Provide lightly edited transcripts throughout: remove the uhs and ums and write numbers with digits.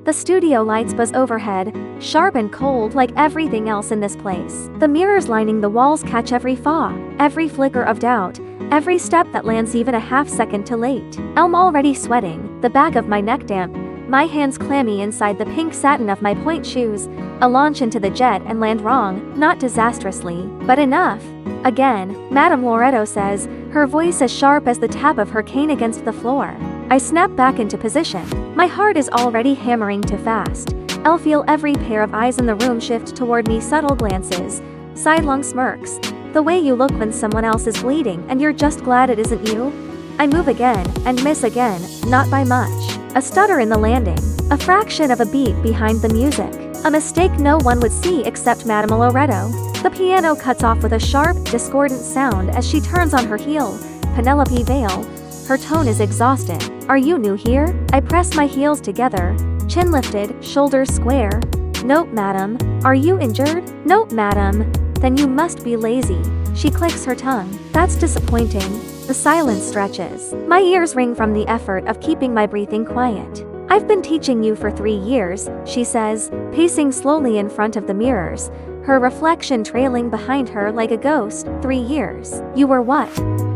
The studio lights buzz overhead, sharp and cold like everything else in this place. The mirrors lining the walls catch every flaw, every flicker of doubt, every step that lands even a half second too late. I'm already sweating, the back of my neck damp, my hands clammy inside the pink satin of my point shoes. I launch into the jet and land wrong, not disastrously, but enough. Again, Madame Loretto says, her voice as sharp as the tap of her cane against the floor. I snap back into position. My heart is already hammering too fast. I'll feel every pair of eyes in the room shift toward me, subtle glances, sidelong smirks, the way you look when someone else is bleeding and you're just glad it isn't you. I move again, and miss again, not by much. A stutter in the landing, a fraction of a beat behind the music. A mistake no one would see except Madame Loretto. The piano cuts off with a sharp, discordant sound as she turns on her heel. Penelope Vale. Her tone is exhausted. Are you new here? I press my heels together, chin lifted, shoulders square. Nope, madam. Are you injured? Nope, madam. Then you must be lazy. She clicks her tongue. That's disappointing. The silence stretches. My ears ring from the effort of keeping my breathing quiet. I've been teaching you for 3 years, she says, pacing slowly in front of the mirrors, her reflection trailing behind her like a ghost. 3 years. You were what?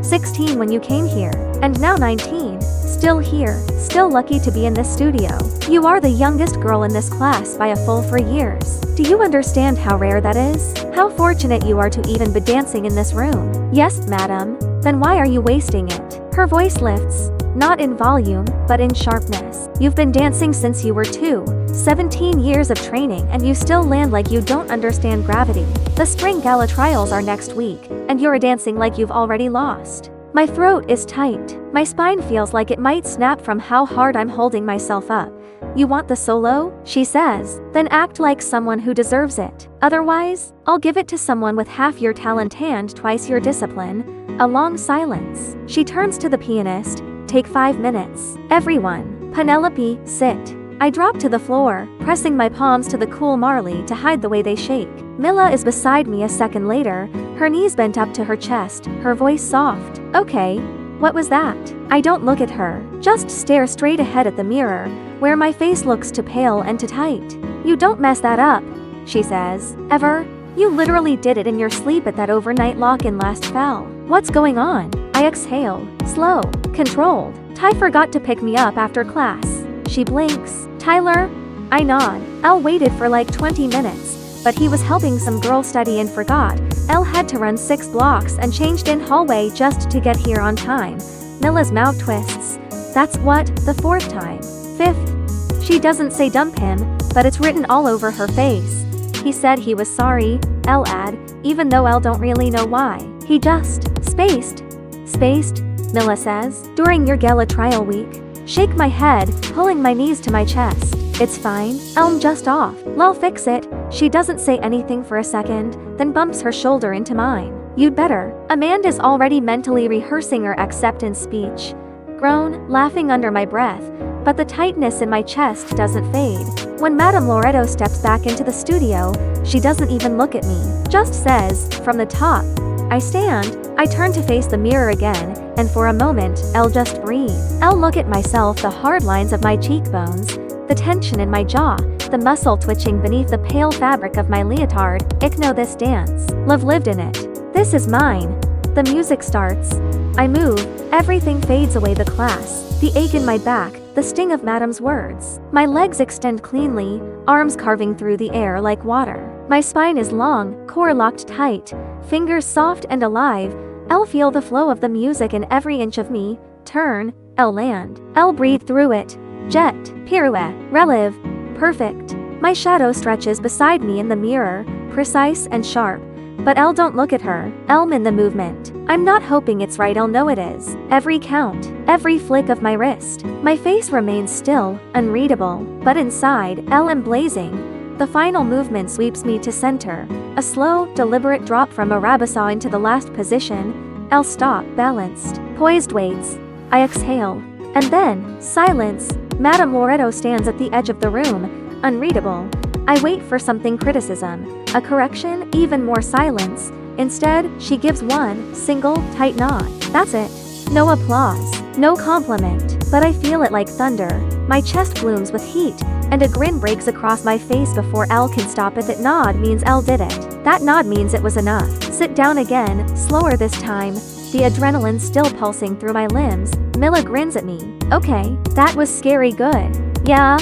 16 when you came here, and now 19. Still here, still lucky to be in this studio. You are the youngest girl in this class by a full 3 years. Do you understand how rare that is? How fortunate you are to even be dancing in this room? Yes, madam. Then why are you wasting it? Her voice lifts, not in volume, but in sharpness. You've been dancing since you were 2, 17 years of training, and you still land like you don't understand gravity. The spring gala trials are next week, and you're dancing like you've already lost. My throat is tight. My spine feels like it might snap from how hard I'm holding myself up. You want the solo? She says. Then act like someone who deserves it. Otherwise, I'll give it to someone with half your talent and twice your discipline. A long silence. She turns to the pianist. Take 5 minutes. Everyone. Penelope, sit. I drop to the floor, pressing my palms to the cool marley to hide the way they shake. Mila is beside me a second later, her knees bent up to her chest, her voice soft. Okay. What was that? I don't look at her, just stare straight ahead at the mirror, where my face looks too pale and too tight. You don't mess that up, she says. Ever? You literally did it in your sleep at that overnight lock-in last fall. What's going on? I exhale, slow, controlled. Ty forgot to pick me up after class. She blinks. Tyler? I nod. Elle waited for like 20 minutes, but he was helping some girl study and forgot. Elle had to run 6 blocks and changed in hallway just to get here on time. Mila's mouth twists. That's what, the 4th time. 5th. She doesn't say dump him, but it's written all over her face. He said he was sorry, Elle add, even though Elle don't really know why. He just spaced. Spaced, Mila says, during your gala trial week. Shake my head, pulling my knees to my chest. It's fine, I'm just off. I'll fix it. She doesn't say anything for a second, then bumps her shoulder into mine. You'd better. Amanda's already mentally rehearsing her acceptance speech. Groan, laughing under my breath, but the tightness in my chest doesn't fade. When Madame Loretto steps back into the studio, she doesn't even look at me, just says, from the top. I stand. I turn to face the mirror again, and for a moment, I'll just breathe. I'll look at myself, the hard lines of my cheekbones, the tension in my jaw, the muscle twitching beneath the pale fabric of my leotard. Ik know this dance. Love lived in it. This is mine. The music starts. I move. Everything fades away, the class, the ache in my back, the sting of Madame's words. My legs extend cleanly, arms carving through the air like water. My spine is long, core locked tight, fingers soft and alive. I'll feel the flow of the music in every inch of me. Turn, I'll land. I'll breathe through it. Jet, pirouette, relive. Perfect. My shadow stretches beside me in the mirror, precise and sharp. But Elle don't look at her. Elm in the movement. I'm not hoping it's right, I'll know it is. Every count, every flick of my wrist. My face remains still, unreadable, but inside, Elle am blazing. The final movement sweeps me to center. A slow, deliberate drop from a rabasaw into the last position. Elle stop, balanced, poised waits. I exhale. And then, silence. Madame Loretto stands at the edge of the room, unreadable. I wait for something, criticism, a correction, even more silence. Instead, she gives one single, tight nod. That's it. No applause. No compliment. but I feel it like thunder. My chest blooms with heat, and a grin breaks across my face before L can stop it. That nod means L did it. That nod means it was enough. Sit down again, slower this time. The adrenaline still pulsing through my limbs. Mila grins at me. Okay, that was scary good. Yeah?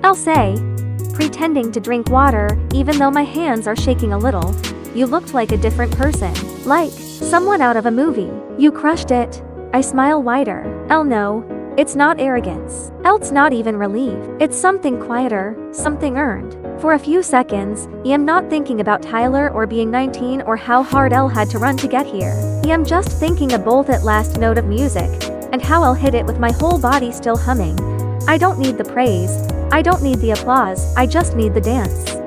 I'll say. Pretending to drink water, even though my hands are shaking a little. You looked like a different person. Like someone out of a movie. You crushed it. I smile wider. L no. It's not arrogance. It's not even relief. It's something quieter, something earned. For a few seconds, I am not thinking about Tyler or being 19 or how hard L had to run to get here. I am just thinking of both that last note of music, and how I'll hit it with my whole body still humming. I don't need the praise. I don't need the applause. I just need the dance.